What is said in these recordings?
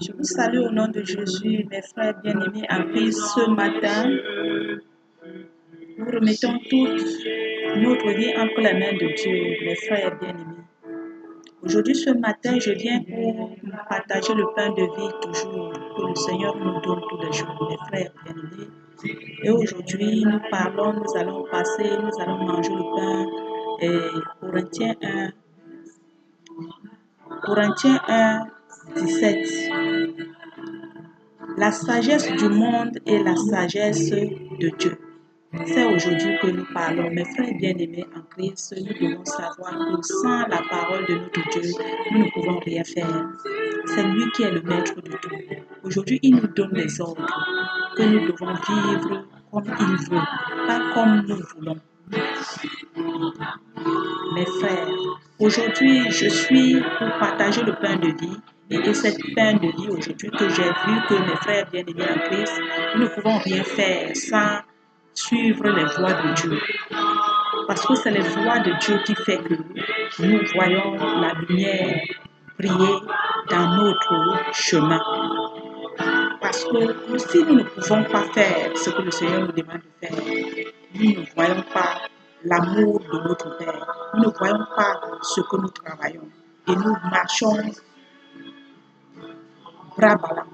Je vous salue au nom de Jésus, mes frères bien-aimés en Christ. Ce matin, nous remettons toute notre vie entre les mains de Dieu, mes frères bien-aimés. Aujourd'hui, ce matin, je viens pour partager le pain de vie toujours que le Seigneur nous donne tous les jours, mes frères bien-aimés. Et aujourd'hui, nous allons manger le pain. Corinthiens 1, 17. La sagesse du monde et la sagesse de Dieu. C'est aujourd'hui que nous parlons. Mes frères bien-aimés en Christ, nous devons savoir que sans la parole de notre Dieu, nous ne pouvons rien faire. C'est lui qui est le maître de tout. Aujourd'hui, il nous donne des ordres que nous devons vivre comme il veut, pas comme nous voulons. Mes frères, aujourd'hui, je suis pour partager le pain de vie. Et cette pain de vie aujourd'hui que j'ai vu que mes frères bien-aimés en Christ, nous ne pouvons rien faire sans suivre les voies de Dieu. Parce que c'est les voies de Dieu qui fait que nous voyons la lumière briller dans notre chemin. Parce que si nous ne pouvons pas faire ce que le Seigneur nous demande de faire, nous ne voyons pas l'amour de notre Père. Nous ne voyons pas ce que nous travaillons. Et nous marchons bras ballants.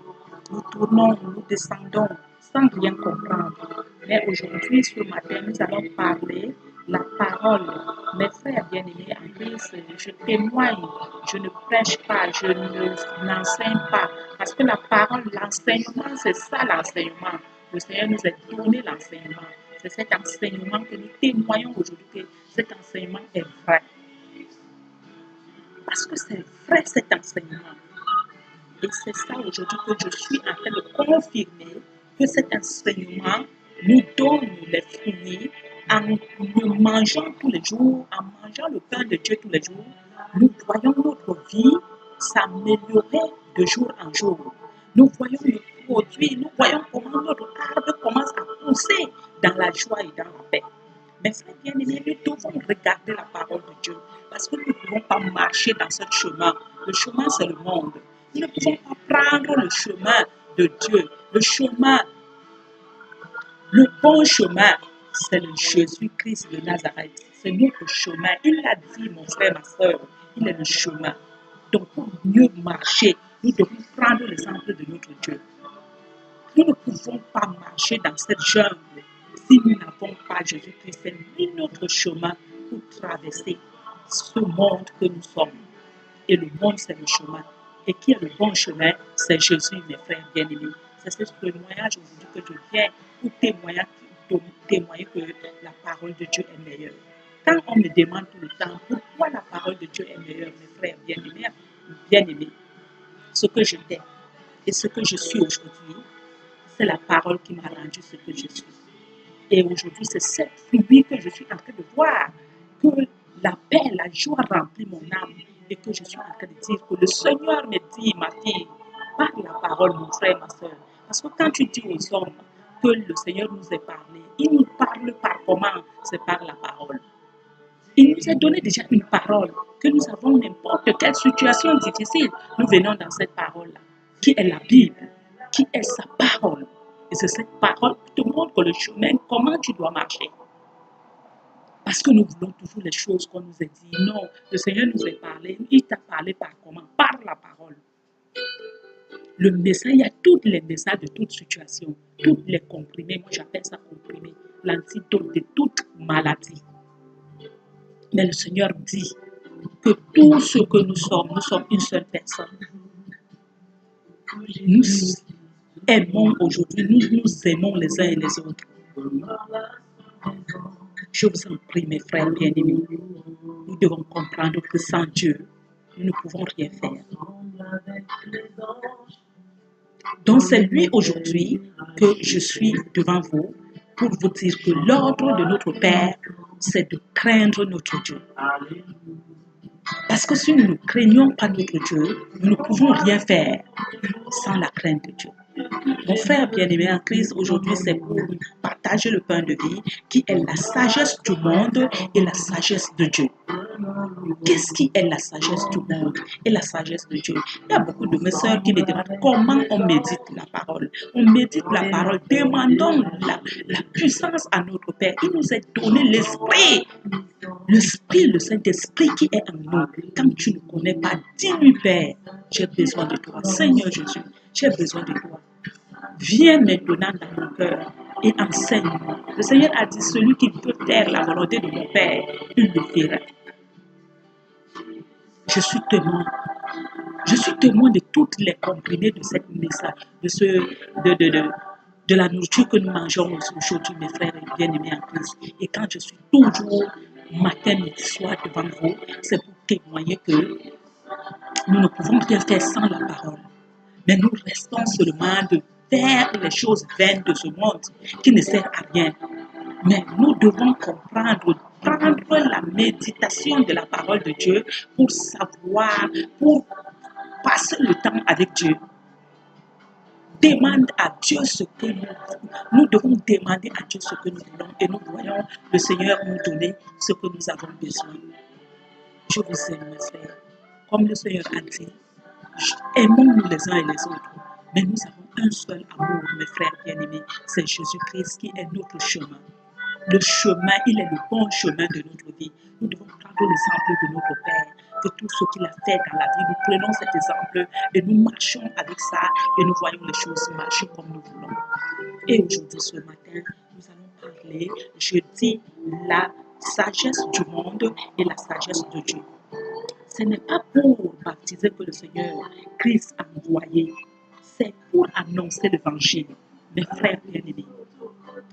Nous tournons, nous descendons sans rien comprendre. Mais aujourd'hui, ce matin, nous allons parler la parole. Mes frères bien-aimés en Christ, je témoigne, je ne prêche pas, je n'enseigne pas. Parce que la parole, l'enseignement, c'est ça l'enseignement. Le Seigneur nous a donné l'enseignement. C'est cet enseignement que nous témoignons aujourd'hui que cet enseignement est vrai. Parce que c'est vrai cet enseignement. Et c'est ça aujourd'hui que je suis en train de confirmer que cet enseignement nous donne les fruits en le mangeant tous les jours, en mangeant le pain de Dieu tous les jours. Nous voyons notre vie s'améliorer de jour en jour. Nous voyons le produit, nous voyons comment notre arbre commence à pousser dans la joie et dans la paix. Mais frères bien-aimés, nous devons regarder la parole de Dieu parce que nous ne pouvons pas marcher dans ce chemin. Le chemin, c'est le monde. Nous ne pouvons pas prendre le chemin de Dieu. Le bon chemin, c'est le Jésus-Christ de Nazareth. C'est notre chemin. Il l'a dit, mon frère, ma soeur. Il est le chemin. Donc, pour mieux marcher, nous devons prendre l'exemple de notre Dieu. Nous ne pouvons pas marcher dans cette jungle si nous n'avons pas Jésus-Christ. C'est lui notre chemin pour traverser ce monde que nous sommes. Et le monde, c'est le chemin. Et qui est le bon chemin? C'est Jésus, mes frères bien-aimés. C'est ce témoignage aujourd'hui que je viens pour témoigner que la parole de Dieu est meilleure. Quand on me demande tout le temps pourquoi la parole de Dieu est meilleure, mes frères bien-aimés, ce que je t'ai et ce que je suis aujourd'hui, c'est la parole qui m'a rendu ce que je suis. Et aujourd'hui, c'est cette fruit que je suis en train de voir, que la paix, la joie remplit mon âme. Et que je suis en train de dire que le Seigneur me dit, ma fille, par la parole, mon frère, ma soeur. Parce que quand tu dis aux hommes que le Seigneur nous a parlé, il nous parle par comment? C'est par la parole. Il nous a donné déjà une parole, que nous avons n'importe quelle situation difficile. Nous venons dans cette parole-là, qui est la Bible, qui est sa parole. Et c'est cette parole qui te montre le chemin, comment tu dois marcher. Parce que nous voulons toujours les choses qu'on nous a dit. Non, le Seigneur nous a parlé. Il t'a parlé par comment? Par la parole. Le message, il y a tous les messages de toute situation, tous les comprimés. Moi, j'appelle ça comprimé. L'antidote de toute maladie. Mais le Seigneur dit que tout ce que nous sommes une seule personne. Nous aimons aujourd'hui, nous aimons les uns et les autres. Je vous en prie, mes frères bien-aimés, nous devons comprendre que sans Dieu, nous ne pouvons rien faire. Donc c'est lui aujourd'hui que je suis devant vous pour vous dire que l'ordre de notre Père, c'est de craindre notre Dieu. Parce que si nous ne craignons pas notre Dieu, nous ne pouvons rien faire sans la crainte de Dieu. Mon frère bien-aimé en Christ, aujourd'hui, c'est pour partager le pain de vie qui est la sagesse du monde et la sagesse de Dieu. Qu'est-ce qui est la sagesse du monde et la sagesse de Dieu? Il y a beaucoup de mes sœurs qui me demandent comment on médite la parole. On médite la parole, demandons la puissance à notre Père. Il nous a donné l'esprit. L'esprit, le Saint-Esprit qui est en nous. Quand tu ne connais pas, dis-lui, Père, j'ai besoin de toi. Seigneur Jésus, j'ai besoin de toi. Viens maintenant dans mon cœur et enseigne-moi. Le Seigneur a dit, celui qui peut faire la volonté de mon Père, il le fera. Je suis témoin. Je suis témoin de toutes les comprimés de cette message, de la nourriture que nous mangeons aujourd'hui, mes frères et bien-aimés en Christ. Et quand je suis toujours matin et soir devant vous, c'est pour témoigner que nous ne pouvons rien faire sans la parole. Mais nous restons seulement de faire les choses vaines de ce monde qui ne servent à rien. Mais nous devons comprendre, prendre la méditation de la parole de Dieu pour savoir, pour passer le temps avec Dieu. Demande à Dieu ce que nous devons demander à Dieu ce que nous voulons et nous voyons le Seigneur nous donner ce que nous avons besoin. Je vous aime, mes frères. Comme le Seigneur a dit, aimons-nous les uns et les autres. Mais nous avons un seul amour, mes frères bien-aimés, c'est Jésus-Christ qui est notre chemin. Le chemin, il est le bon chemin de notre vie. Nous devons prendre l'exemple de notre Père, de tout ce qu'il a fait dans la vie. Nous prenons cet exemple et nous marchons avec ça et nous voyons les choses marcher comme nous voulons. Et aujourd'hui, ce matin, nous allons parler, je dis, la sagesse du monde et la sagesse de Dieu. Ce n'est pas pour baptiser que le Seigneur Christ a envoyé, c'est pour annoncer l'évangile. Mes frères bien-aimés,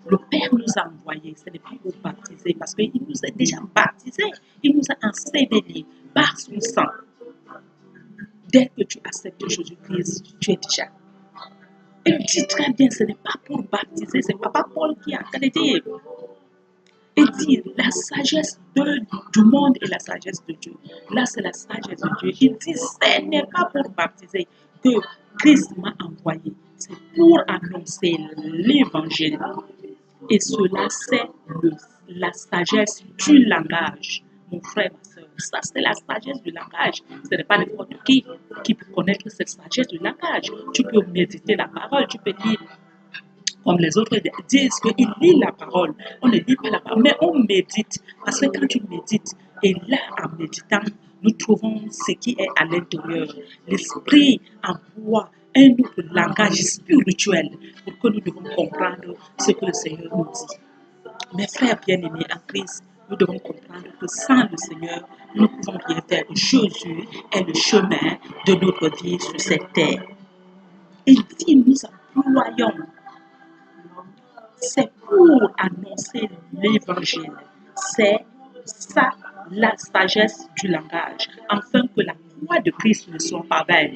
le Père nous a envoyés, ce n'est pas pour baptiser, parce qu'il nous a déjà baptisés, il nous a enseveli par son sang. Dès que tu acceptes Jésus-Christ, tu es déjà. Il dit très bien, ce n'est pas pour baptiser, c'est Papa Paul qui a dit. Il dit la sagesse du monde et la sagesse de Dieu. Là, c'est la sagesse de Dieu. Il dit, ce n'est pas pour baptiser que Christ m'a envoyé, c'est pour annoncer l'évangile. Et cela, c'est la sagesse du langage. Mon frère, ma soeur, ça c'est la sagesse du langage. Ce n'est pas n'importe qui peut connaître cette sagesse du langage. Tu peux méditer la parole, tu peux lire, comme les autres disent qu'ils lisent la parole. On ne lit pas la parole, mais on médite. Parce que quand tu médites, et là, en méditant, nous trouvons ce qui est à l'intérieur. L'esprit emploie un autre langage spirituel pour que nous devons comprendre ce que le Seigneur nous dit. Mes frères bien-aimés en Christ, nous devons comprendre que sans le Seigneur, nous ne pouvons rien faire. Jésus est le chemin de notre vie sur cette terre. Il dit, nous employons. C'est pour annoncer l'évangile. C'est ça la sagesse du langage, afin que la croix de Christ ne soit pas vaine.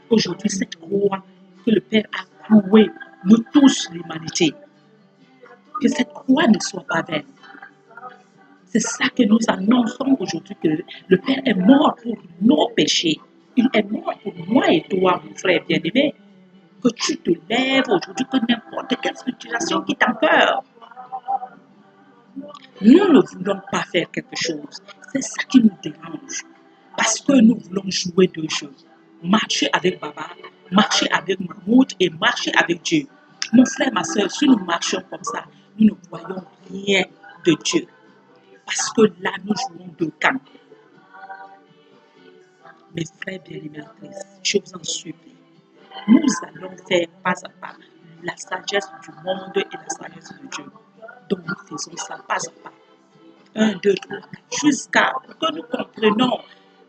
Aujourd'hui, cette croix que le Père a clouée nous touche l'humanité. Que cette croix ne soit pas vaine. C'est ça que nous annonçons aujourd'hui, que le Père est mort pour nos péchés. Il est mort pour moi et toi, mon frère bien-aimé. Que tu te lèves aujourd'hui, que n'importe quelle situation qui t'empêche. Nous ne voulons pas faire quelque chose. C'est ça qui nous dérange. Parce que nous voulons jouer deux jeux. Marcher avec Baba, marcher avec Mahmoud et marcher avec Dieu. Mon frère, ma soeur, si nous marchons comme ça, nous ne voyons rien de Dieu. Parce que là, nous jouons deux camps. Mes frères bien-aimés en Christ, je vous en supplie. Nous allons faire pas à pas la sagesse du monde et la sagesse de Dieu. Donc nous faisons ça pas à pas. 1, 2, 3, 4, jusqu'à ce que nous comprenions.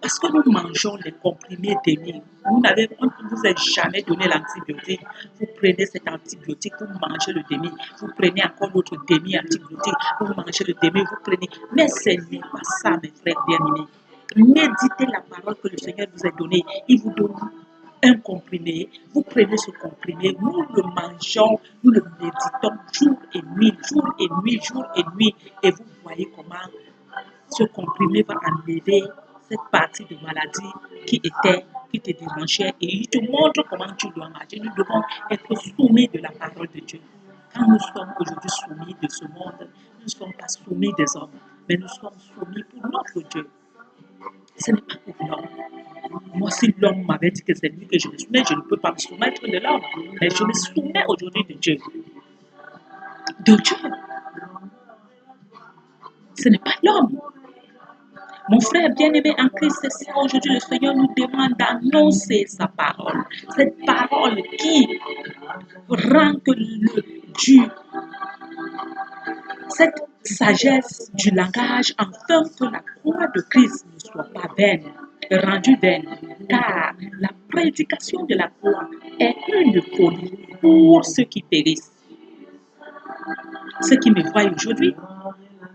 Parce que nous mangeons les comprimés d'ennemi. On ne vous a jamais donné l'antibiotique. Vous prenez cet antibiotique, vous mangez le demi. Vous prenez encore l'autre demi-antibiotique, vous mangez le demi, vous prenez. Mais ce n'est pas ça, mes frères bien-aimés. Méditez la parole que le Seigneur vous a donnée. Il vous donne un comprimé. Vous prenez ce comprimé, nous le mangeons, nous le méditons jour et nuit, jour et nuit, jour et nuit. Et vous voyez comment ce comprimé va enlever cette partie de maladie qui te dérangeait, et il te montre comment tu dois marcher. Nous devons être soumis de la parole de Dieu. Quand nous sommes aujourd'hui soumis de ce monde, nous ne sommes pas soumis des hommes. mais nous sommes soumis pour notre Dieu. Ce n'est pas pour l'homme. Moi, si l'homme m'avait dit que c'est lui que je me soumets, je ne peux pas me soumettre de l'homme. Mais je me soumets aujourd'hui de Dieu. De Dieu. Ce n'est pas l'homme. Mon frère bien-aimé en Christ, c'est ça aujourd'hui le Seigneur nous demande d'annoncer sa parole. Cette parole qui rend que cette sagesse du langage afin que la croix de Christ ne soit pas vaine, rendue vaine. Car la prédication de la croix est une folie pour ceux qui périssent. Ceux qui me voient aujourd'hui,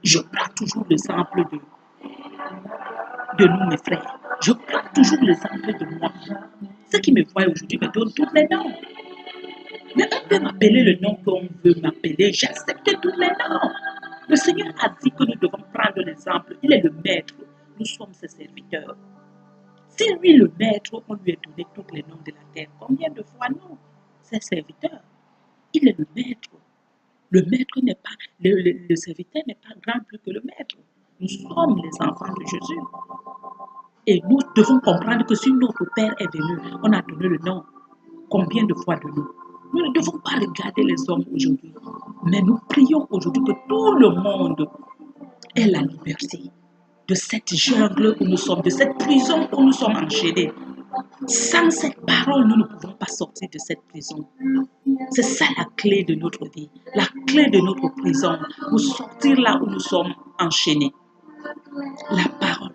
je prends toujours l'exemple de nous, mes frères. Je prends toujours l'exemple de moi. Ceux qui me voient aujourd'hui me donnent tous les noms. Mais on peut m'appeler le nom qu'on veut m'appeler. J'accepte tous les noms. Le Seigneur a dit que nous devons prendre l'exemple. Il est le maître. Nous sommes ses serviteurs. Si lui, le maître, on lui a donné tous les noms de la terre, combien de fois nous, ses serviteurs? Il est le maître. Le maître n'est pas, le serviteur n'est pas grand plus que le maître. Nous sommes les enfants de Jésus. Et nous devons comprendre que si notre Père est venu, on a donné le nom. Combien de fois de nous? Nous ne devons pas regarder les hommes aujourd'hui, mais nous prions aujourd'hui que tout le monde ait la liberté de cette jungle où nous sommes, de cette prison où nous sommes enchaînés. Sans cette parole, nous ne pouvons pas sortir de cette prison. C'est ça la clé de notre vie, la clé de notre prison, pour sortir là où nous sommes enchaînés. La parole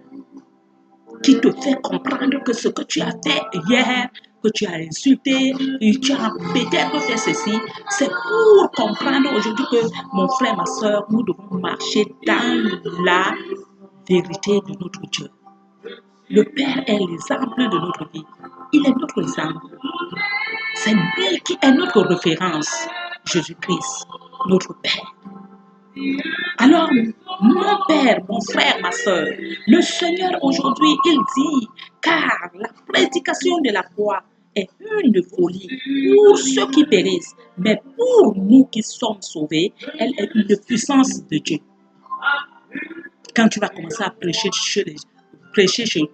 qui te fait comprendre que ce que tu as fait hier, que tu as insulté, et tu as peut-être fait ceci, c'est pour comprendre aujourd'hui que mon frère, ma soeur, nous devons marcher dans la vérité de notre Dieu. Le Père est l'exemple de notre vie. Il est notre exemple. C'est lui qui est notre référence. Jésus-Christ, notre Père. Alors, mon père, mon frère, ma soeur, le Seigneur aujourd'hui, il dit, car la prédication de la croix est une folie pour ceux qui périssent, mais pour nous qui sommes sauvés, elle est une puissance de Dieu. Quand tu vas commencer à prêcher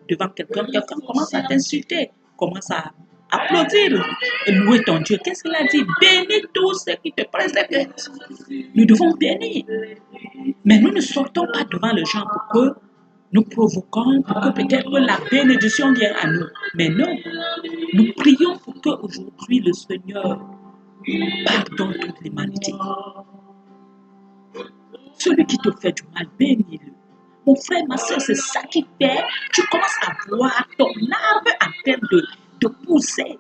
devant quelqu'un, quelqu'un commence à t'insulter, commence à applaudir, louer ton Dieu. Qu'est-ce qu'il a dit? Bénis tous ceux qui te présentent. Nous devons bénir. Mais nous ne sortons pas devant les gens pour que nous provoquons, pour que peut-être la bénédiction vienne à nous. Mais non, nous prions pour que aujourd'hui le Seigneur pardonne toute l'humanité. Celui qui te fait du mal, bénis-le. Mon frère, ma soeur, c'est ça qui fait. Tu commences à voir ton arbre en train de pousser.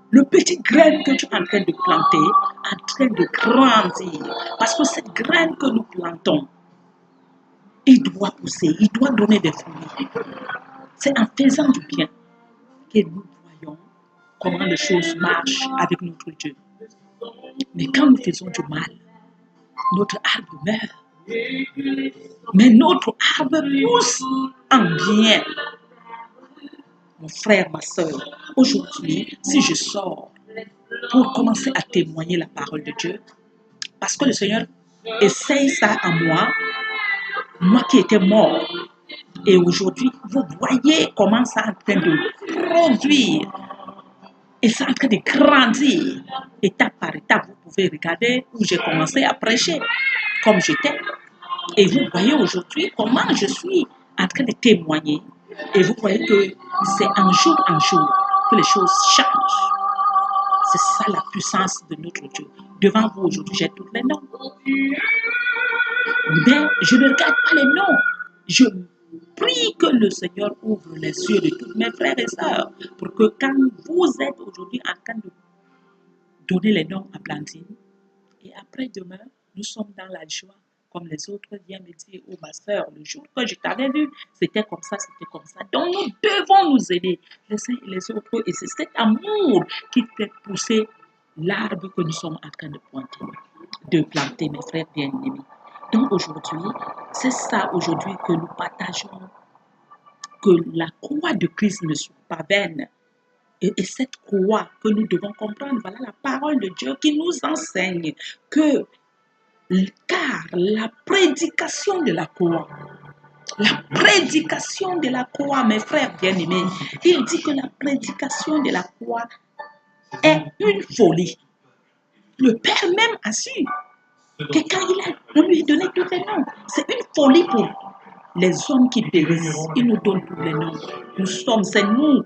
Le petit graine que tu es en train de planter, en train de grandir. Parce que cette graine que nous plantons, il doit pousser, il doit donner des fruits. C'est en faisant du bien que nous voyons comment les choses marchent avec notre Dieu. Mais quand nous faisons du mal, notre arbre meurt. Mais notre arbre pousse en bien. Mon frère, ma soeur, aujourd'hui, si je sors pour commencer à témoigner la parole de Dieu, parce que le Seigneur essaye ça en moi qui étais mort. Et aujourd'hui, vous voyez comment ça est en train de produire. Et ça est en train de grandir. Étape par étape, vous pouvez regarder où j'ai commencé à prêcher, comme j'étais. Et vous voyez aujourd'hui comment je suis en train de témoigner. Et vous voyez que c'est en jour que les choses changent. C'est ça la puissance de notre Dieu. Devant vous aujourd'hui, j'ai tous les noms. Mais je ne regarde pas les noms. Je prie que le Seigneur ouvre les yeux de tous mes frères et sœurs pour que quand vous êtes aujourd'hui en train de donner les noms à Blandine, et après demain, nous sommes dans la joie, comme les autres viennent me dire, oh ma soeur, le jour que je t'avais vu, c'était comme ça, c'était comme ça. Donc nous devons nous aider les uns et les autres, et c'est cet amour qui fait pousser l'arbre que nous sommes en train de planter, mes frères bien-aimés. Donc aujourd'hui, c'est ça aujourd'hui que nous partageons, que la croix de Christ ne soit pas vaine. Et cette croix que nous devons comprendre, voilà la parole de Dieu qui nous enseigne que Car la prédication de la croix, mes frères bien-aimés, il dit que la prédication de la croix est une folie. Le Père même assure que quand on lui a donné tous les noms, c'est une folie pour les hommes qui périssent. Il nous donne tous les noms. C'est nous.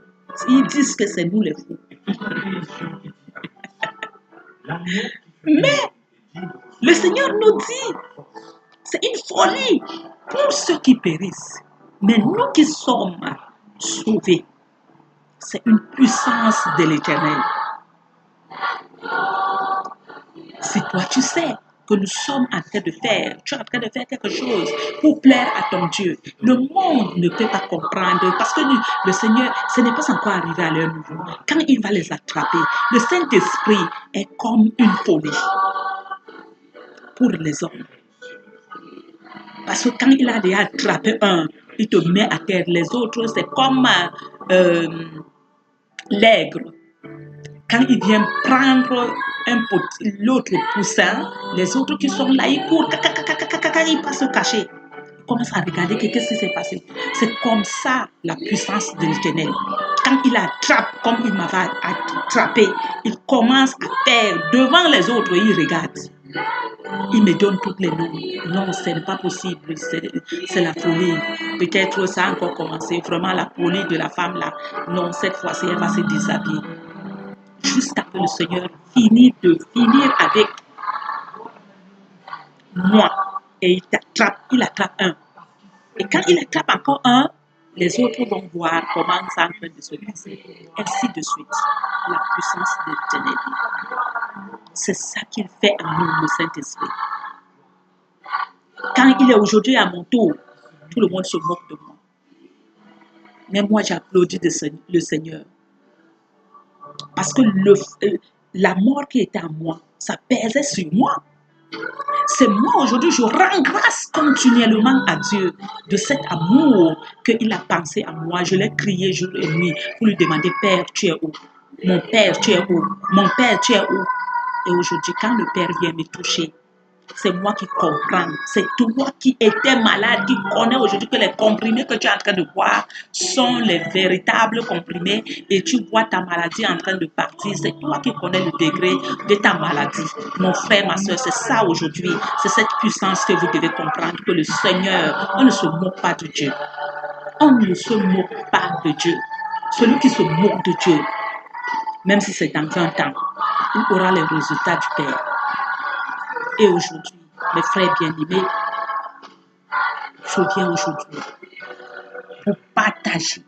Ils disent que c'est nous les fous. Mais le Seigneur nous dit, c'est une folie pour ceux qui périssent. Mais nous qui sommes sauvés, c'est une puissance de l'Éternel. Si toi tu sais que nous sommes en train de faire, tu es en train de faire quelque chose pour plaire à ton Dieu, le monde ne peut pas comprendre parce que le Seigneur, ce n'est pas encore arrivé à leur niveau. Quand il va les attraper, le Saint-Esprit est comme une folie pour les hommes. Parce que quand il a déjà attrapé un, il te met à terre. Les autres, c'est comme l'aigle. Quand il vient prendre l'autre poussin, les autres qui sont là, ils courent, ils passent se cacher. Ils commencent à regarder qu'est-ce qui s'est passé. C'est comme ça la puissance de l'Éternel. Quand il attrape, comme il m'avait attrapé, il commence à faire devant les autres, il regarde. Il me donne tous les noms. Non, ce n'est pas possible. C'est la folie. Peut-être ça a encore commencé. Vraiment la folie de la femme là. Non, cette fois-ci, elle va se déshabiller. Jusqu'à ce que le Seigneur finisse avec moi. Et il attrape un. Et quand il attrape encore un, les autres vont voir comment ça est en train de se passer. Ainsi de suite. La puissance de l'Éternel. C'est ça qu'il fait en nous, le Saint-Esprit. Quand il est aujourd'hui à mon tour, tout le monde se moque de moi. Mais moi, j'applaudis le Seigneur. Parce que la mort qui était en moi, ça pesait sur moi. C'est moi aujourd'hui, je rends grâce continuellement à Dieu de cet amour qu'il a pensé à moi. Je l'ai crié jour et nuit pour lui demander, Père, tu es où? Mon Père, tu es où? Mon Père, tu es où? Et aujourd'hui, quand le Père vient me toucher, c'est moi qui comprends. C'est toi qui étais malade, qui connais aujourd'hui que les comprimés que tu es en train de boire sont les véritables comprimés et tu vois ta maladie en train de partir. C'est toi qui connais le degré de ta maladie. Mon frère, ma soeur, c'est ça aujourd'hui. C'est cette puissance que vous devez comprendre, que le Seigneur, on ne se moque pas de Dieu. On ne se moque pas de Dieu. Celui qui se moque de Dieu, même si c'est dans 20 ans, il aura les résultats du Père. Et aujourd'hui, mes frères bien-aimés, je viens aujourd'hui pour partager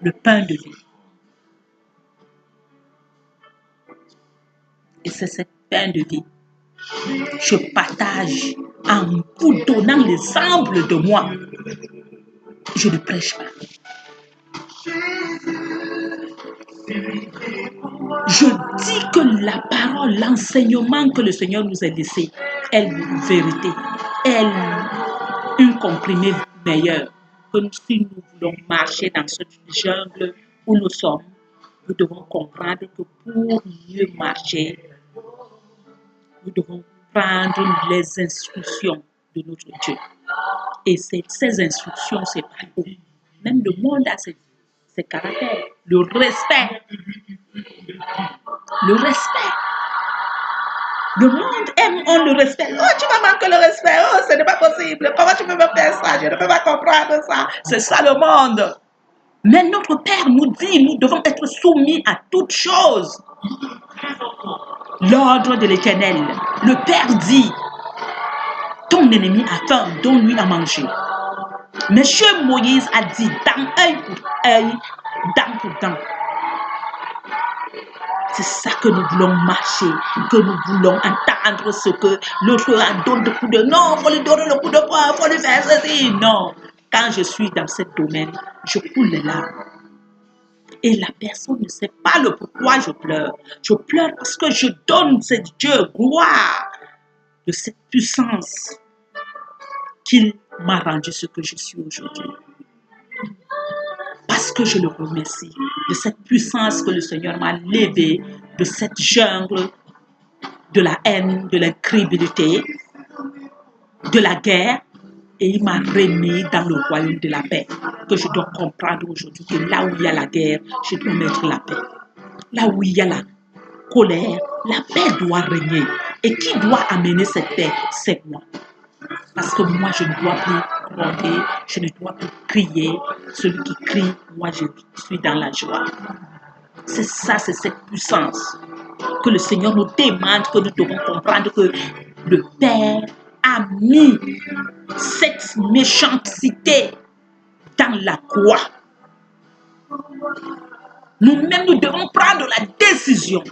le pain de vie. Et c'est ce pain de vie. Je partage en vous donnant l'exemple de moi. Je ne prêche pas. Je dis que la parole, l'enseignement que le Seigneur nous a laissé est une vérité, est une comprimée meilleure. Que si nous voulons marcher dans cette jungle où nous sommes, nous devons comprendre que pour mieux marcher, nous devons prendre les instructions de notre Dieu. Et ces instructions, c'est pas tout. Même le monde a ses caractères. Le respect. Le respect. Le monde aime, on le respecte. Oh, tu vas manquer le respect. Oh, ce n'est pas possible. Comment tu peux me faire ça? Je ne peux pas comprendre ça. C'est ça le monde. Mais notre Père nous dit, nous devons être soumis à toutes choses. L'ordre de l'Éternel. Le Père dit, ton ennemi a faim, donne-lui à manger. Monsieur Moïse a dit, dent œil pour œil, dent pour dent. C'est ça que nous voulons marcher, que nous voulons entendre ce que l'autre donne de coup de non, il faut lui donner le coup de poing, il faut lui faire ceci. Non, quand je suis dans ce domaine, je coule les larmes. Et la personne ne sait pas le pourquoi je pleure. Je pleure parce que je donne à Dieu gloire de cette puissance qu'il m'a rendu ce que je suis aujourd'hui. Parce que je le remercie de cette puissance que le Seigneur m'a levée de cette jungle de la haine, de l'incrédulité, de la guerre, et il m'a remis dans le royaume de la paix. Que je dois comprendre aujourd'hui que là où il y a la guerre, je dois mettre la paix. Là où il y a la colère, la paix doit régner. Et qui doit amener cette paix? C'est moi. Parce que moi, je ne dois plus gronder, je ne dois plus crier. Celui qui crie, moi, je suis dans la joie. C'est ça, c'est cette puissance que le Seigneur nous demande, que nous devons comprendre que le Père a mis cette méchanceté dans la croix. Nous-mêmes, nous devons prendre la décision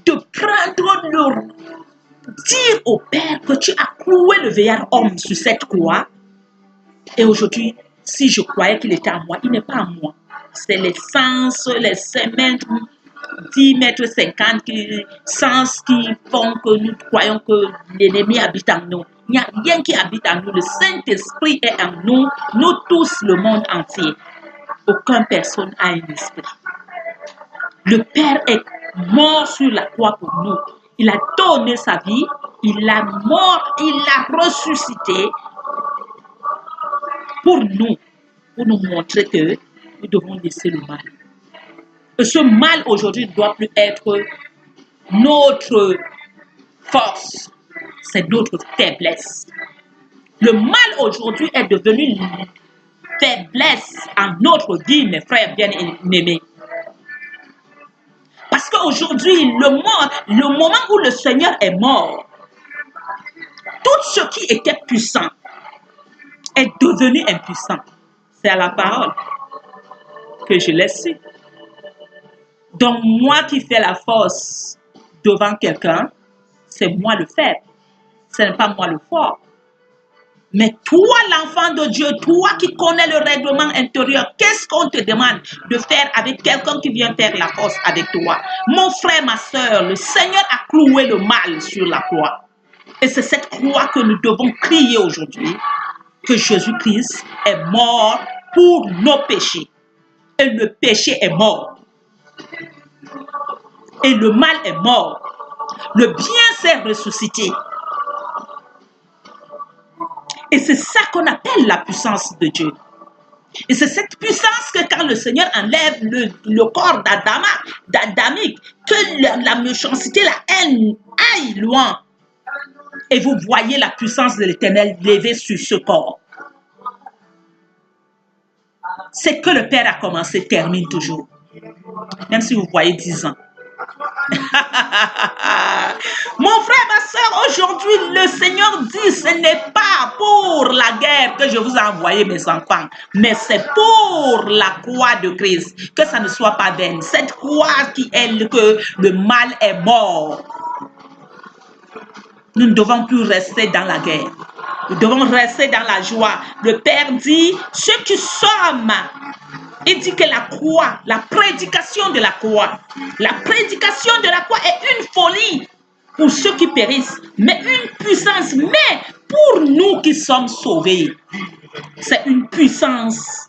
de prendre le... Dire au Père que tu as cloué le vieillard homme sur cette croix. Et aujourd'hui, si je croyais qu'il était à moi, il n'est pas à moi. C'est l'essence, les 5 mètres, 10 mètres 50 sens qui font que nous croyons que l'ennemi habite en nous. Il n'y a rien qui habite en nous. Le Saint-Esprit est en nous, nous tous, le monde entier. Aucune personne a un esprit. Le Père est mort sur la croix pour nous. Il a donné sa vie, il a mort, il a ressuscité pour nous montrer que nous devons laisser le mal. Et ce mal aujourd'hui ne doit plus être notre force, c'est notre faiblesse. Le mal aujourd'hui est devenu une faiblesse en notre vie, mes frères bien-aimés. Parce qu'aujourd'hui, le moment où le Seigneur est mort, tout ce qui était puissant est devenu impuissant. C'est à la parole que je l'ai su. Donc, moi qui fais la force devant quelqu'un, c'est moi le faible. Ce n'est pas moi le fort. Mais toi, l'enfant de Dieu, toi qui connais le règlement intérieur, qu'est-ce qu'on te demande de faire avec quelqu'un qui vient faire la force avec toi? Mon frère, ma soeur, le Seigneur a cloué le mal sur la croix. Et c'est cette croix que nous devons crier aujourd'hui, que Jésus-Christ est mort pour nos péchés. Et le péché est mort. Et le mal est mort. Le bien s'est ressuscité. Et c'est ça qu'on appelle la puissance de Dieu. Et c'est cette puissance que quand le Seigneur enlève le corps d'Adamique, que la méchanceté, la haine aille loin. Et vous voyez la puissance de l'Éternel levée sur ce corps. C'est que le Père a commencé, termine toujours. Même si vous voyez 10 ans. Mon frère, ma soeur, aujourd'hui, le Seigneur dit, ce n'est pas pour la guerre que je vous ai envoyé, mes enfants, mais c'est pour la croix de Christ, que ça ne soit pas vaine. Cette croix qui est que le mal est mort. Nous ne devons plus rester dans la guerre. Nous devons rester dans la joie. Le Père dit, ceux qui sommes... Il dit que la croix, la prédication de la croix est une folie pour ceux qui périssent, mais une puissance, mais pour nous qui sommes sauvés, c'est une puissance.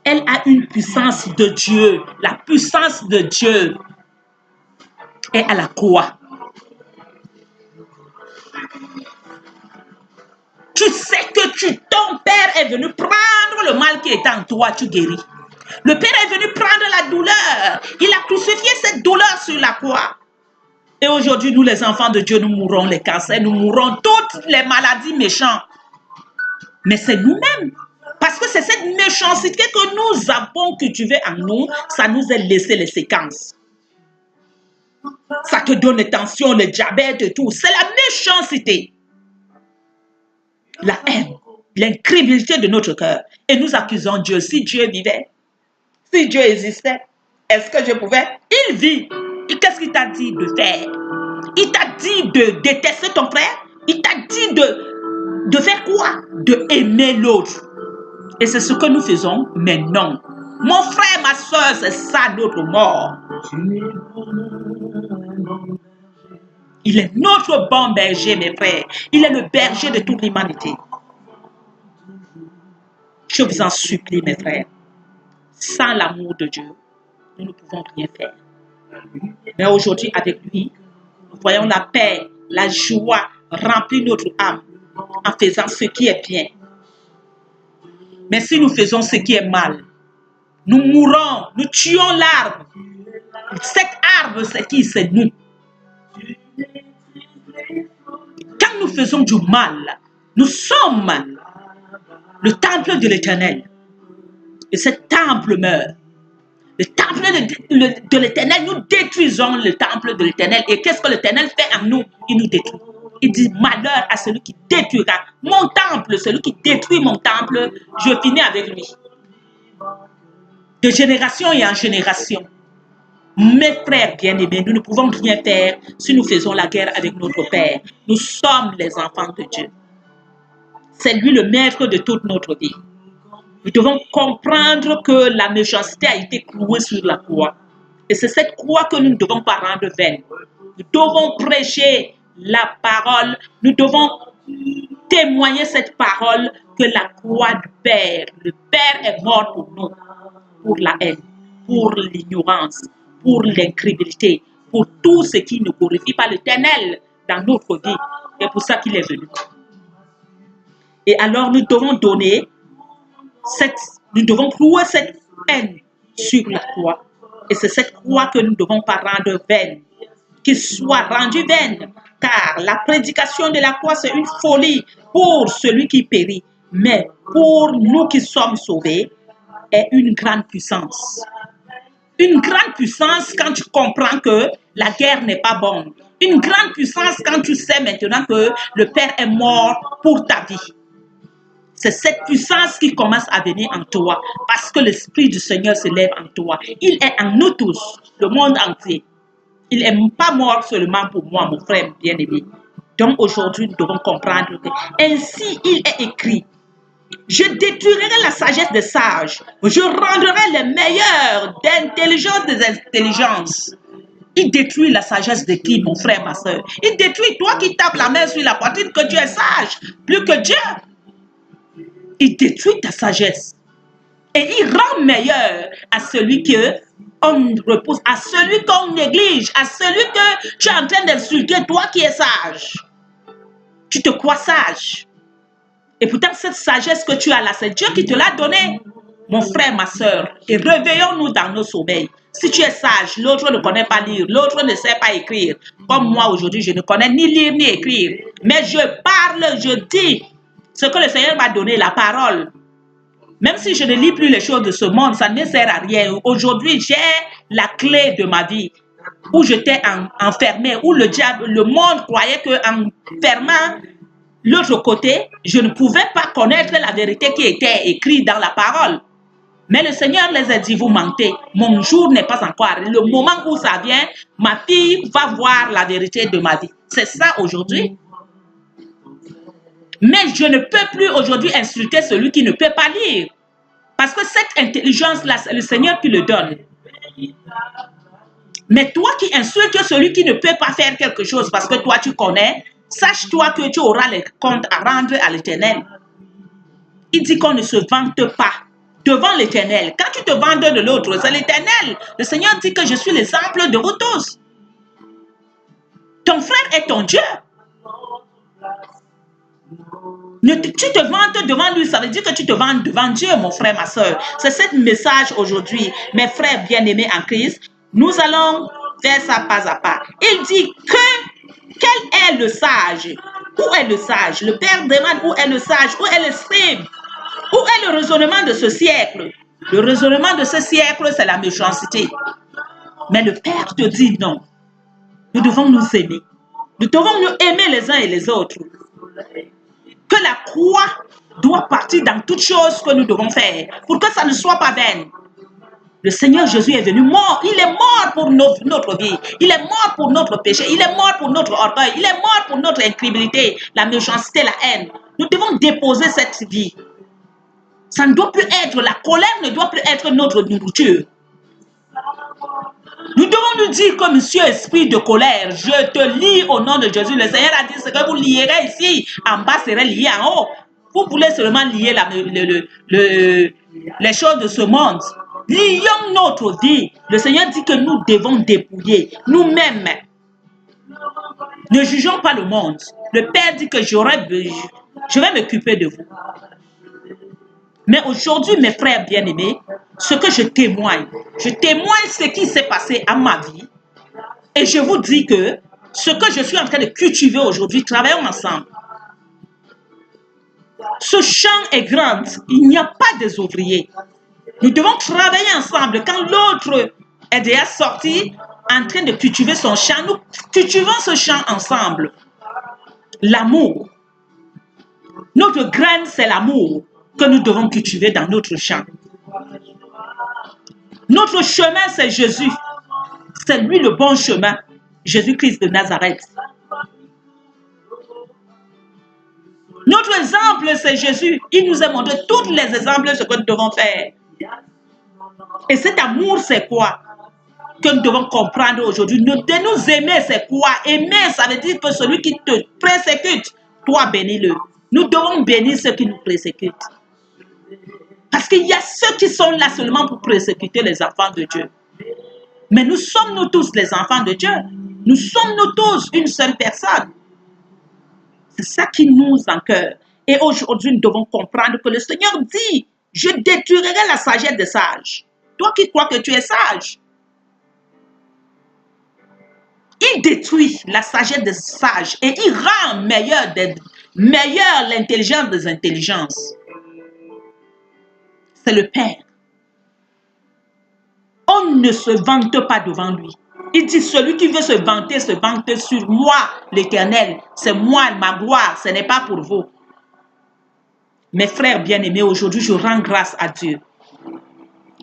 Elle a une puissance de Dieu. La puissance de Dieu est à la croix. Tu sais que ton Père est venu prendre le mal qui est en toi, tu guéris. Le Père est venu prendre la douleur. Il a crucifié cette douleur sur la croix. Et aujourd'hui, nous les enfants de Dieu, nous mourrons les cancers, nous mourrons toutes les maladies méchantes. Mais c'est nous-mêmes. Parce que c'est cette méchanceté que nous avons cultivée en nous, ça nous a laissé les séquences. Ça te donne les tensions, le diabète et tout. C'est la méchanceté. La haine, l'incrédulité de notre cœur. Et nous accusons Dieu. Si Dieu vivait, si Dieu existait, est-ce que je pouvais? Il vit. Et qu'est-ce qu'il t'a dit de faire? Il t'a dit de détester ton frère? Il t'a dit de faire quoi? De aimer l'autre. Et c'est ce que nous faisons, mais non. Mon frère, ma soeur, c'est ça notre mort. Il est notre bon berger, mes frères. Il est le berger de toute l'humanité. Je vous en supplie, mes frères. Sans l'amour de Dieu, nous ne pouvons rien faire. Mais aujourd'hui, avec lui, nous voyons la paix, la joie remplir notre âme en faisant ce qui est bien. Mais si nous faisons ce qui est mal, nous mourrons, nous tuons l'arbre. Cet arbre, c'est qui? C'est nous. Quand nous faisons du mal, nous sommes le temple de l'Éternel. Et ce temple meurt. Le temple de l'Éternel, nous détruisons le temple de l'Éternel. Et qu'est-ce que l'Éternel fait en nous? Il nous détruit. Il dit, malheur à celui qui détruira mon temple, celui qui détruit mon temple, je finis avec lui. De génération et en génération. Mes frères bien-aimés, nous ne pouvons rien faire si nous faisons la guerre avec notre Père. Nous sommes les enfants de Dieu. C'est lui le maître de toute notre vie. Nous devons comprendre que la méchanceté a été clouée sur la croix. Et c'est cette croix que nous ne devons pas rendre vaine. Nous devons prêcher la parole. Nous devons témoigner cette parole que la croix du Père, le Père est mort pour nous, pour la haine, pour l'ignorance, pour l'incrédulité, pour tout ce qui ne glorifie pas l'Éternel dans notre vie. C'est pour ça qu'il est venu. Et alors nous devons donner nous devons clouer cette haine sur la croix. Et c'est cette croix que nous ne devons pas rendre vaine. Qu'il soit rendu vaine. Car la prédication de la croix, c'est une folie pour celui qui périt. Mais pour nous qui sommes sauvés, est une grande puissance. Une grande puissance quand tu comprends que la guerre n'est pas bonne. Une grande puissance quand tu sais maintenant que le Père est mort pour ta vie. C'est cette puissance qui commence à venir en toi parce que l'Esprit du Seigneur se lève en toi. Il est en nous tous, le monde entier. Il n'est pas mort seulement pour moi, mon frère bien-aimé. Donc aujourd'hui, nous devons comprendre que ainsi il est écrit. Je détruirai la sagesse des sages. Je rendrai les meilleurs d'intelligence des intelligences. Il détruit la sagesse de qui, mon frère, ma soeur? Il détruit toi qui tapes la main sur la poitrine que tu es sage, plus que Dieu. Il détruit ta sagesse. Et il rend meilleur à celui qu'on repousse, à celui qu'on néglige, à celui que tu es en train d'insulter, toi qui es sage. Tu te crois sage. Et pourtant, cette sagesse que tu as là, c'est Dieu qui te l'a donnée, mon frère, ma soeur. Et réveillons-nous dans nos sommeils. Si tu es sage, l'autre ne connaît pas lire, l'autre ne sait pas écrire. Comme moi, aujourd'hui, je ne connais ni lire ni écrire. Mais je parle, je dis ce que le Seigneur m'a donné, la parole. Même si je ne lis plus les choses de ce monde, ça ne sert à rien. Aujourd'hui, j'ai la clé de ma vie. Où j'étais enfermé, où le diable, le monde croyait qu'en fermant l'autre côté, je ne pouvais pas connaître la vérité qui était écrite dans la parole. Mais le Seigneur les a dit, vous mentez. Mon jour n'est pas encore arrivé. Le moment où ça vient, ma fille va voir la vérité de ma vie. C'est ça aujourd'hui. Mais je ne peux plus aujourd'hui insulter celui qui ne peut pas lire. Parce que cette intelligence-là, c'est le Seigneur qui le donne. Mais toi qui insultes celui qui ne peut pas faire quelque chose parce que toi tu connais, sache-toi que tu auras les comptes à rendre à l'Éternel. Il dit qu'on ne se vante pas devant l'Éternel. Quand tu te vantes de l'autre, c'est l'Éternel. Le Seigneur dit que je suis l'exemple de vous tous. Ton frère est ton Dieu. Tu te vantes devant lui, ça veut dire que tu te vantes devant Dieu, mon frère, ma soeur. C'est ce message aujourd'hui, mes frères bien-aimés en Christ. Nous allons faire ça pas à pas. Il dit que, quel est le sage? Où est le sage? Le Père demande où est le sage? Où est le scribe? Où est le raisonnement de ce siècle? Le raisonnement de ce siècle, c'est la méchanceté. Mais le Père te dit non. Nous devons nous aimer. Nous devons nous aimer les uns et les autres. Que la croix doit partir dans toutes choses que nous devons faire pour que ça ne soit pas vain. Le Seigneur Jésus est venu mort. Il est mort pour notre vie. Il est mort pour notre péché. Il est mort pour notre orgueil. Il est mort pour notre incrédulité, la méchanceté, la haine. Nous devons déposer cette vie. Ça ne doit plus être, la colère ne doit plus être notre nourriture. Nous devons nous dire comme Monsieur esprit de colère, je te lie au nom de Jésus. Le Seigneur a dit ce que vous lierez ici, en bas serait lié en haut. Vous voulez seulement lier les choses de ce monde. Lions notre vie. Le Seigneur dit que nous devons dépouiller nous-mêmes. Ne jugeons pas le monde. Le Père dit que je vais m'occuper de vous. Mais aujourd'hui, mes frères bien-aimés, ce que je témoigne ce qui s'est passé à ma vie. Et je vous dis que ce que je suis en train de cultiver aujourd'hui, travaillons ensemble. Ce champ est grand, il n'y a pas des ouvriers. Nous devons travailler ensemble. Quand l'autre est déjà sorti en train de cultiver son champ, nous cultivons ce champ ensemble. L'amour. Notre graine, c'est l'amour que nous devons cultiver dans notre champ. Notre chemin, c'est Jésus. C'est lui le bon chemin. Jésus-Christ de Nazareth. Notre exemple, c'est Jésus. Il nous a montré tous les exemples de ce que nous devons faire. Et cet amour, c'est quoi? Que nous devons comprendre aujourd'hui. De nous aimer, c'est quoi? Aimer, ça veut dire que celui qui te persécute, toi, bénis-le. Nous devons bénir ceux qui nous persécutent. Parce qu'il y a ceux qui sont là seulement pour persécuter les enfants de Dieu. Mais nous sommes nous tous les enfants de Dieu. Nous sommes nous tous une seule personne. C'est ça qui nous encoeur. Et aujourd'hui, nous devons comprendre que le Seigneur dit, je détruirai la sagesse des sages. Toi qui crois que tu es sage. Il détruit la sagesse des sages et il rend meilleure l'intelligence des intelligences. C'est le Père. On ne se vante pas devant lui. Il dit, celui qui veut se vante sur moi, l'Éternel. C'est moi, ma gloire, ce n'est pas pour vous. Mes frères bien-aimés, aujourd'hui, je rends grâce à Dieu.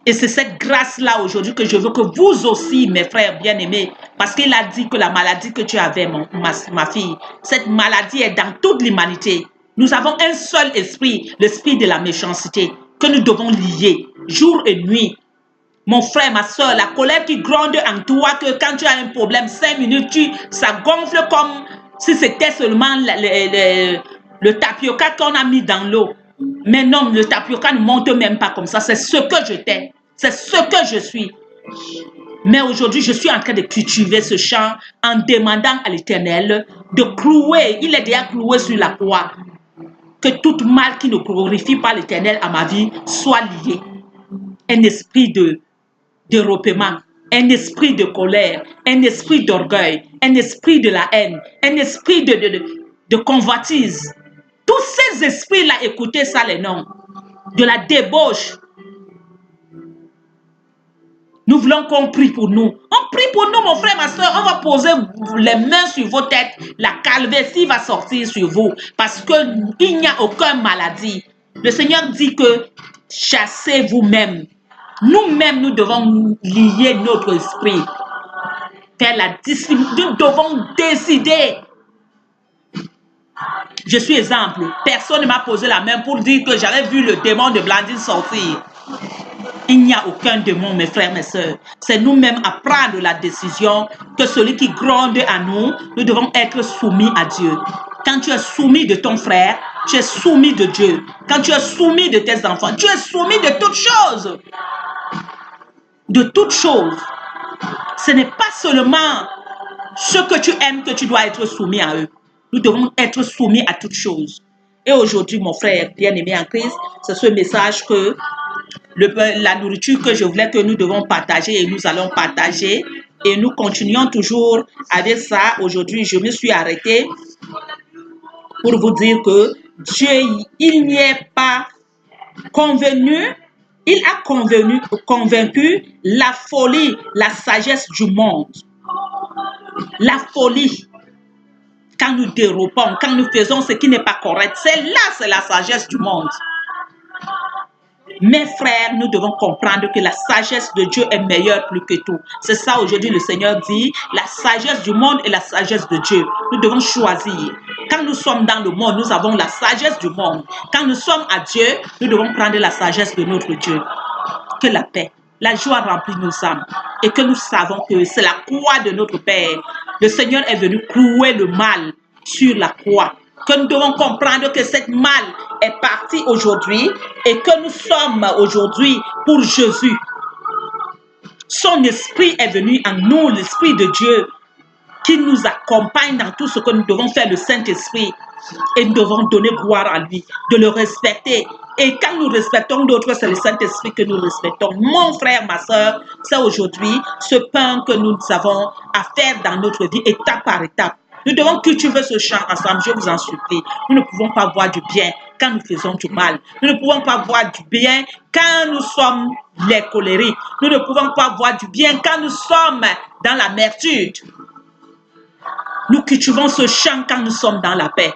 Et c'est cette grâce-là aujourd'hui que je veux que vous aussi, mes frères bien-aimés, parce qu'il a dit que la maladie que tu avais, ma fille, cette maladie est dans toute l'humanité. Nous avons un seul esprit, l'esprit de la méchanceté, que nous devons lier jour et nuit. Mon frère, ma soeur, la colère qui gronde en toi, que quand tu as un problème, 5 minutes, ça gonfle comme si c'était seulement le tapioca qu'on a mis dans l'eau. Mais non, le tapioca ne monte même pas comme ça. C'est ce que j'étais. C'est ce que je suis. Mais aujourd'hui, je suis en train de cultiver ce champ en demandant à l'Éternel de clouer. Il est déjà cloué sur la croix. Que tout mal qui ne glorifie pas l'Éternel à ma vie soit lié. Un esprit de dérobement, un esprit de colère, un esprit d'orgueil, un esprit de la haine, un esprit de convoitise. Tous ces esprits-là, écoutez ça les noms, de la débauche. Nous voulons qu'on prie pour nous. On prie pour nous, mon frère, ma soeur. On va poser les mains sur vos têtes. La calvitie va sortir sur vous. Parce qu'il n'y a aucune maladie. Le Seigneur dit que chassez vous-même. Nous-mêmes, nous devons lier notre esprit. Faire la discipline. Nous devons décider. Je suis exemple. Personne ne m'a posé la main pour dire que j'avais vu le démon de Blandine sortir. Il n'y a aucun démon, mes frères, mes sœurs. C'est nous-mêmes à prendre la décision que celui qui gronde à nous, nous devons être soumis à Dieu. Quand tu es soumis de ton frère, tu es soumis de Dieu. Quand tu es soumis de tes enfants, tu es soumis de toutes choses. De toutes choses. Ce n'est pas seulement ce que tu aimes que tu dois être soumis à eux. Nous devons être soumis à toutes choses. Et aujourd'hui, mon frère bien-aimé en Christ, c'est ce message que la nourriture que je voulais que nous devons partager et nous allons partager. Et nous continuons toujours avec ça. Aujourd'hui, je me suis arrêtée pour vous dire que Dieu, il n'y est pas convenu. Il a convaincu la folie, la sagesse du monde. La folie. Quand nous dérobons, quand nous faisons ce qui n'est pas correct, c'est la sagesse du monde. Mes frères, nous devons comprendre que la sagesse de Dieu est meilleure plus que tout. C'est ça aujourd'hui le Seigneur dit, la sagesse du monde et la sagesse de Dieu. Nous devons choisir. Quand nous sommes dans le monde, nous avons la sagesse du monde. Quand nous sommes à Dieu, nous devons prendre la sagesse de notre Dieu. Que la paix, la joie remplit nos âmes. Et que nous savons que c'est la croix de notre Père. Le Seigneur est venu clouer le mal sur la croix. Que nous devons comprendre que cette mal est partie aujourd'hui et que nous sommes aujourd'hui pour Jésus. Son esprit est venu en nous, l'esprit de Dieu. qui nous accompagne dans tout ce que nous devons faire, le Saint-Esprit. Et nous devons donner gloire à lui, de le respecter. Et quand nous respectons d'autres, c'est le Saint-Esprit que nous respectons. Mon frère, ma soeur, c'est aujourd'hui ce pain que nous avons à faire dans notre vie, étape par étape. Nous devons cultiver ce champ ensemble, je vous en supplie. Nous ne pouvons pas voir du bien quand nous faisons du mal. Nous ne pouvons pas voir du bien quand nous sommes les colériques. Nous ne pouvons pas voir du bien quand nous sommes dans l'amertume. Nous cultivons ce champ quand nous sommes dans la paix.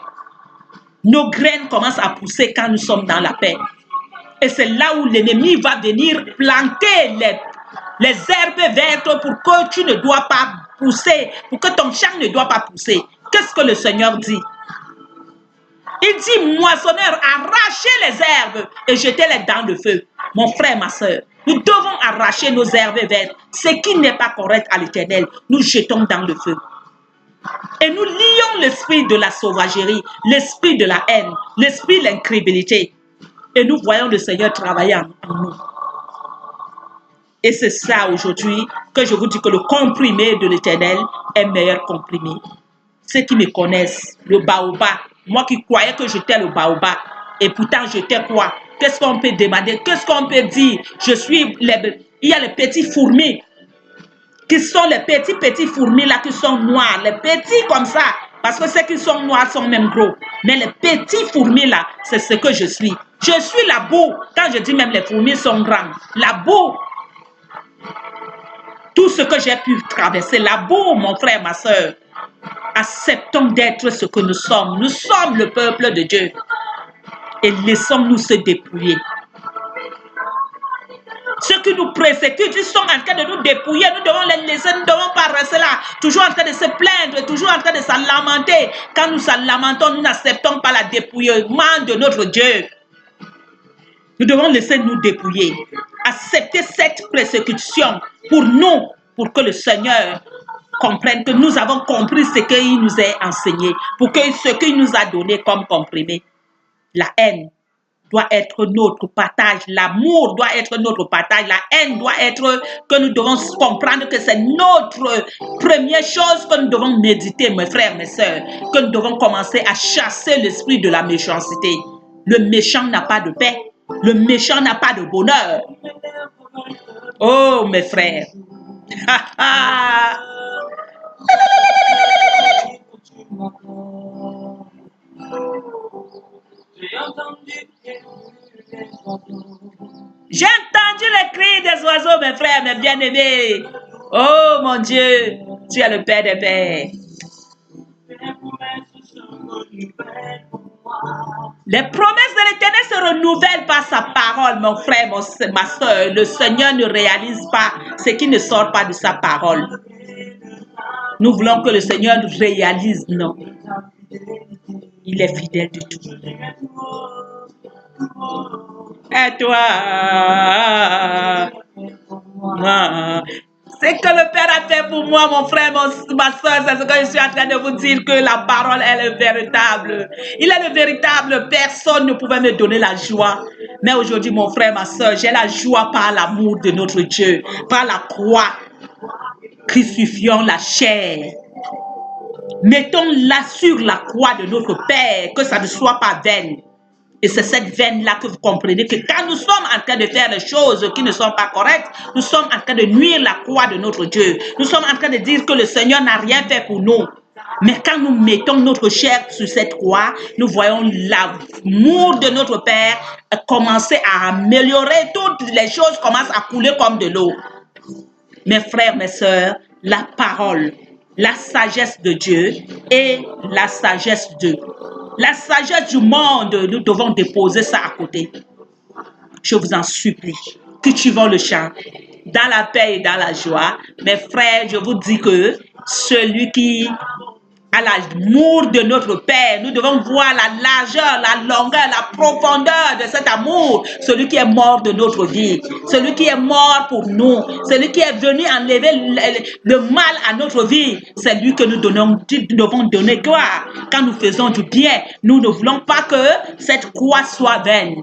Nos graines commencent à pousser quand nous sommes dans la paix. Et c'est là où l'ennemi va venir planter les herbes vertes pour que tu ne dois pas pousser, pour que ton champ ne doit pas pousser. Qu'est-ce que le Seigneur dit? Il dit, moissonneur, arrachez les herbes et jetez-les dans le feu. Mon frère, ma soeur, nous devons arracher nos herbes vertes. Ce qui n'est pas correct à l'Éternel, nous jetons dans le feu. Et nous lions l'esprit de la sauvagerie, l'esprit de la haine, l'esprit de l'incrédulité. Et nous voyons le Seigneur travailler en nous. Et c'est ça aujourd'hui que je vous dis que le comprimé de l'Éternel est meilleur comprimé. Ceux qui me connaissent, le baobab, moi qui croyais que j'étais le baobab, et pourtant j'étais quoi? Qu'est-ce qu'on peut demander? Qu'est-ce qu'on peut dire? Il y a les petits fourmis, qui sont les petits fourmis là qui sont noirs, les petits comme ça, parce que ceux qui sont noirs sont même gros. Mais les petits fourmis là, c'est ce que je suis. Je suis la boue. Quand je dis même les fourmis sont grandes, la boue. Tout ce que j'ai pu traverser, la boue, mon frère, ma soeur. Acceptons d'être ce que nous sommes. Nous sommes le peuple de Dieu. Et laissons-nous se dépouiller. Ceux qui nous persécutent, ils sont en train de nous dépouiller. Nous devons les laisser, nous ne devons pas rester là. Toujours en train de se plaindre, toujours en train de s'en lamenter. Quand nous s'en lamentons, nous n'acceptons pas le dépouillement de notre Dieu. Nous devons laisser nous dépouiller. Accepter cette persécution pour nous, pour que le Seigneur comprenne que nous avons compris ce qu'il nous a enseigné, pour que ce qu'il nous a donné comme comprimé. La haine doit être notre partage, l'amour doit être notre partage, la haine doit être que nous devons comprendre que c'est notre première chose que nous devons méditer, mes frères, mes sœurs, que nous devons commencer à chasser l'esprit de la méchanceté. Le méchant n'a pas de paix, le méchant n'a pas de bonheur. Oh, mes frères. J'ai entendu les cris des oiseaux, mes frères, mes bien-aimés. Oh mon Dieu, tu es le Père des pères. Les promesses de l'Éternel se renouvellent par sa parole, mon frère, ma soeur. Le Seigneur ne réalise pas ce qui ne sort pas de sa parole. Nous voulons que le Seigneur réalise, non. Il est fidèle de tout. Et toi, c'est que le Père a fait pour moi, mon frère, ma soeur, c'est ce que je suis en train de vous dire, que la parole est le véritable. Il est le véritable. Personne ne pouvait me donner la joie. Mais aujourd'hui, mon frère, ma soeur, j'ai la joie par l'amour de notre Dieu, par la croix. Crucifions la chair. Mettons-la sur la croix de notre Père, que ça ne soit pas vaine. Et c'est cette veine-là que vous comprenez que quand nous sommes en train de faire des choses qui ne sont pas correctes, nous sommes en train de nuire la croix de notre Dieu. Nous sommes en train de dire que le Seigneur n'a rien fait pour nous. Mais quand nous mettons notre chair sur cette croix, nous voyons l'amour de notre Père commencer à améliorer. Toutes les choses commencent à couler comme de l'eau. Mes frères, mes sœurs, la parole, la sagesse de Dieu et la sagesse de Dieu. La sagesse du monde, nous devons déposer ça à côté. Je vous en supplie. Cultivons le champ dans la paix et dans la joie. Mes frères, je vous dis que celui qui a l'amour de notre Père, nous devons voir la largeur, la longueur, la profondeur de cet amour. Celui qui est mort de notre vie, celui qui est mort pour nous, celui qui est venu enlever le mal à notre vie, c'est lui que nous devons donner gloire. Quand nous faisons du bien, nous ne voulons pas que cette croix soit vaine.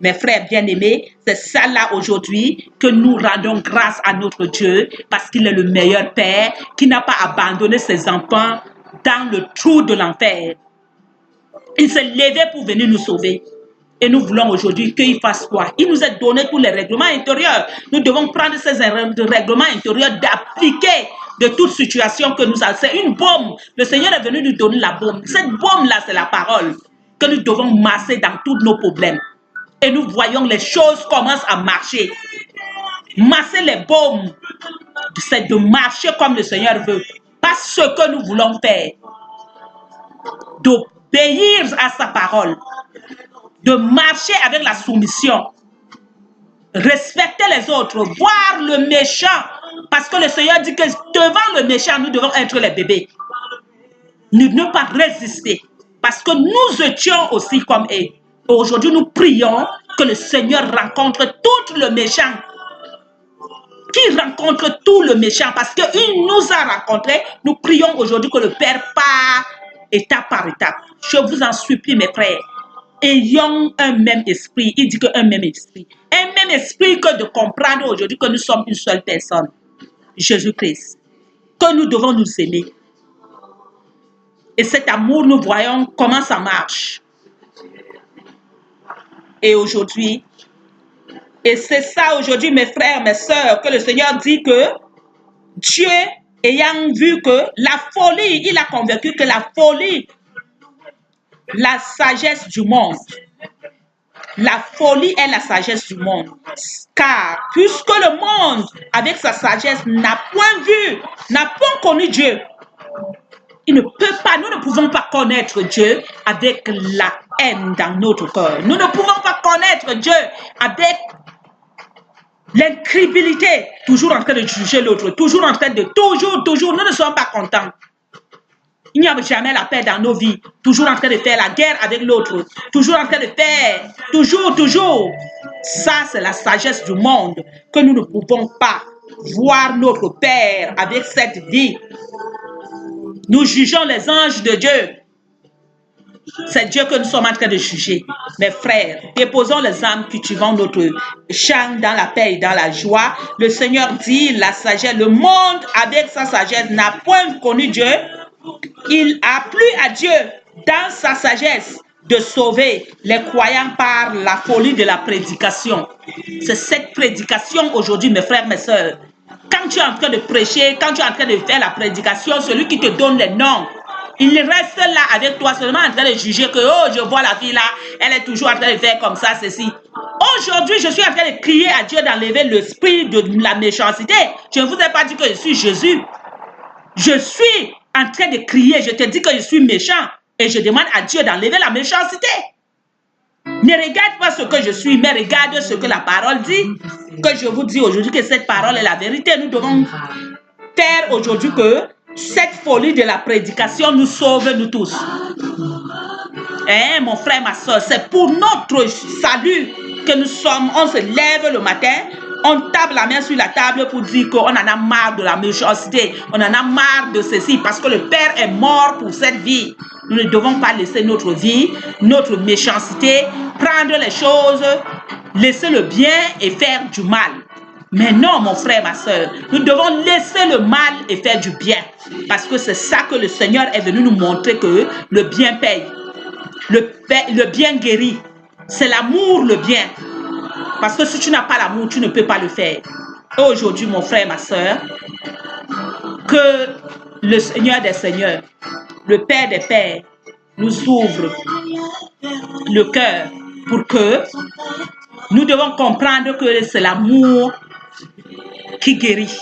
Mes frères bien-aimés, c'est ça là aujourd'hui que nous rendons grâce à notre Dieu parce qu'il est le meilleur Père qui n'a pas abandonné ses enfants dans le trou de l'enfer. Il s'est levé pour venir nous sauver. Et nous voulons aujourd'hui qu'il fasse quoi? Il nous a donné tous les règlements intérieurs. Nous devons prendre ces règlements intérieurs, d'appliquer de toute situation que nous avons. C'est une baume. Le Seigneur est venu nous donner la baume. Cette baume-là, c'est la parole que nous devons masser dans tous nos problèmes. Et nous voyons les choses commencent à marcher. Masser les baumes, c'est de marcher comme le Seigneur veut. Pas ce que nous voulons faire. D'obéir à sa parole. De marcher avec la soumission. Respecter les autres. Voir le méchant. Parce que le Seigneur dit que devant le méchant, nous devons être les bébés. Ne pas résister. Parce que nous étions aussi comme eux. Aujourd'hui, nous prions que le Seigneur rencontre tout le méchant. Qui rencontre tout le méchant parce qu'il nous a rencontrés. Nous prions aujourd'hui que le Père part étape par étape. Je vous en supplie, mes frères. Ayons un même esprit. Il dit qu'un même esprit. Un même esprit que de comprendre aujourd'hui que nous sommes une seule personne. Jésus-Christ. Que nous devons nous aimer. Et cet amour, nous voyons comment ça marche. Et aujourd'hui, et c'est ça aujourd'hui, mes frères, mes sœurs, que le Seigneur dit que Dieu, ayant vu que la folie, il a convaincu que la folie, la sagesse du monde, la folie est la sagesse du monde. Car puisque le monde, avec sa sagesse, n'a point vu, n'a point connu Dieu, il ne peut pas, nous ne pouvons pas connaître Dieu avec la haine dans notre cœur. Nous ne pouvons pas connaître Dieu avec l'incrédulité, toujours en train de juger l'autre, toujours en train de, toujours, nous ne sommes pas contents. Il n'y a jamais la paix dans nos vies, toujours en train de faire la guerre avec l'autre, toujours en train de faire, toujours. Ça, c'est la sagesse du monde, que nous ne pouvons pas voir notre Père avec cette vie. Nous jugeons les anges de Dieu. C'est Dieu que nous sommes en train de juger. Mes frères, déposons les âmes, cultivons notre chant dans la paix et dans la joie. Le Seigneur dit, la sagesse, le monde avec sa sagesse n'a point connu Dieu. Il a plu à Dieu dans sa sagesse de sauver les croyants par la folie de la prédication. C'est cette prédication aujourd'hui, mes frères, mes sœurs. Quand tu es en train de prêcher, quand tu es en train de faire la prédication, celui qui te donne les noms, il reste là avec toi seulement en train de juger que, oh, je vois la fille là, elle est toujours en train de faire comme ça, ceci. Aujourd'hui, je suis en train de crier à Dieu d'enlever l'esprit de la méchanceté. Je ne vous ai pas dit que je suis Jésus. Je suis en train de crier, je te dis que je suis méchant. Et je demande à Dieu d'enlever la méchanceté. Ne regarde pas ce que je suis, mais regarde ce que la parole dit. Que je vous dis aujourd'hui que cette parole est la vérité. Nous devons faire aujourd'hui que cette folie de la prédication nous sauve, nous tous. Mon frère, ma soeur, c'est pour notre salut que nous sommes. On se lève le matin, on tape la main sur la table pour dire qu'on en a marre de la méchanceté, on en a marre de ceci, parce que le Père est mort pour cette vie. Nous ne devons pas laisser notre vie, notre méchanceté, prendre les choses, laisser le bien et faire du mal. Mais non, mon frère, ma soeur, nous devons laisser le mal et faire du bien. Parce que c'est ça que le Seigneur est venu nous montrer, que le bien paye. Le bien guérit. C'est l'amour, le bien. Parce que si tu n'as pas l'amour, tu ne peux pas le faire. Et aujourd'hui, mon frère, ma soeur, que le Seigneur des Seigneurs, le Père des Pères, nous ouvre le cœur pour que nous devons comprendre que c'est l'amour qui guérit.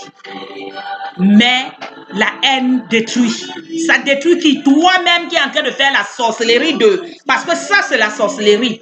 Mais la haine détruit. Ça détruit qui? Toi-même qui est en train de faire la sorcellerie de... Parce que ça, c'est la sorcellerie.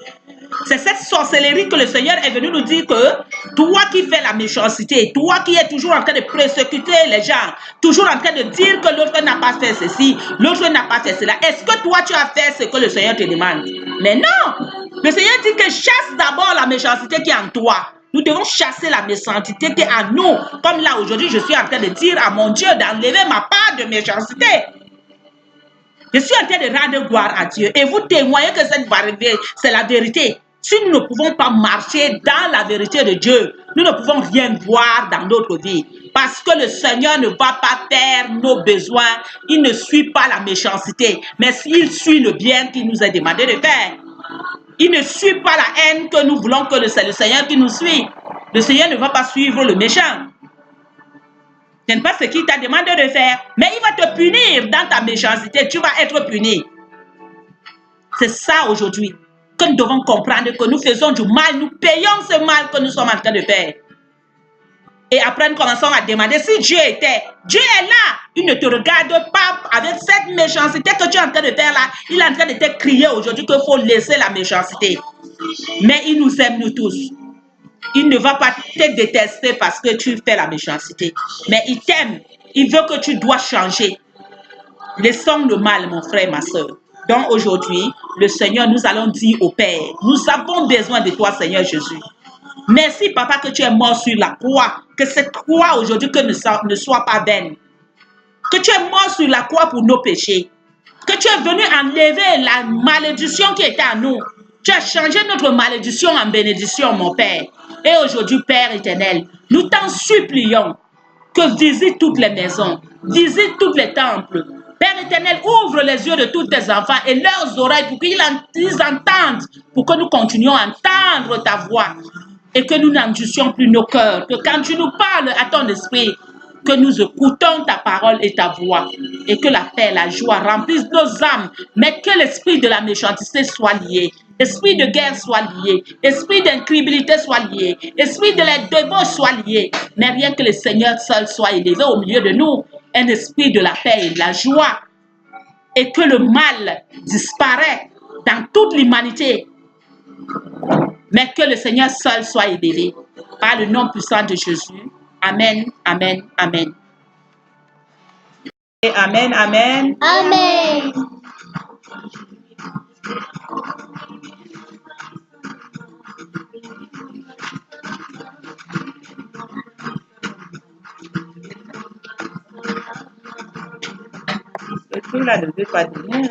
C'est cette sorcellerie que le Seigneur est venu nous dire que toi qui fais la méchanceté, toi qui es toujours en train de persécuter les gens, toujours en train de dire que l'autre n'a pas fait ceci, l'autre n'a pas fait cela, est-ce que toi tu as fait ce que le Seigneur te demande? Mais non! Le Seigneur dit que chasse d'abord la méchanceté qui est en toi. Nous devons chasser la méchanceté qui est en nous. Comme là aujourd'hui, je suis en train de dire à mon Dieu d'enlever ma part de méchanceté. Je suis en train de rendre gloire à Dieu. Et vous témoignez que cette vérité, c'est la vérité. Si nous ne pouvons pas marcher dans la vérité de Dieu, nous ne pouvons rien voir dans notre vie. Parce que le Seigneur ne va pas taire nos besoins. Il ne suit pas la méchanceté, mais il suit le bien qu'il nous a demandé de faire. Il ne suit pas la haine que nous voulons que c'est le Seigneur qui nous suit. Le Seigneur ne va pas suivre le méchant. Ce n'est pas ce qu'il t'a demandé de faire, mais il va te punir dans ta méchanceté. Tu vas être puni. C'est ça aujourd'hui que nous devons comprendre, que nous faisons du mal, nous payons ce mal que nous sommes en train de faire. Et après, nous commençons à demander si Dieu était. Dieu est là. Il ne te regarde pas avec cette méchanceté que tu es en train de faire là. Il est en train de te crier aujourd'hui qu'il faut laisser la méchanceté. Mais il nous aime, nous tous. Il ne va pas te détester parce que tu fais la méchanceté. Mais il t'aime. Il veut que tu dois changer. Laissons le mal, mon frère, ma soeur. Donc aujourd'hui, le Seigneur, nous allons dire au Père, nous avons besoin de toi, Seigneur Jésus. Merci, Papa, que tu es mort sur la croix. Que cette croix aujourd'hui ne soit pas vaine. Que tu es mort sur la croix pour nos péchés. Que tu es venu enlever la malédiction qui était à nous. Tu as changé notre malédiction en bénédiction, mon Père. Et aujourd'hui, Père éternel, nous t'en supplions que visite toutes les maisons, visite tous les temples. Père éternel, ouvre les yeux de tous tes enfants et leurs oreilles pour qu'ils entendent, pour que nous continuions à entendre ta voix et que nous n'endurcions plus nos cœurs. Que quand tu nous parles à ton esprit, que nous écoutons ta parole et ta voix et que la paix, la joie remplissent nos âmes, mais que l'esprit de la méchanceté soit lié. Esprit de guerre soit lié, esprit d'incrédulité soit lié, esprit de la débauche soit lié, mais rien que le Seigneur seul soit élevé au milieu de nous, un esprit de la paix et de la joie, et que le mal disparaît dans toute l'humanité, mais que le Seigneur seul soit élevé, par le nom puissant de Jésus. Amen, amen, amen. Et amen, amen. Amen. Le truc là ne veut pas donner.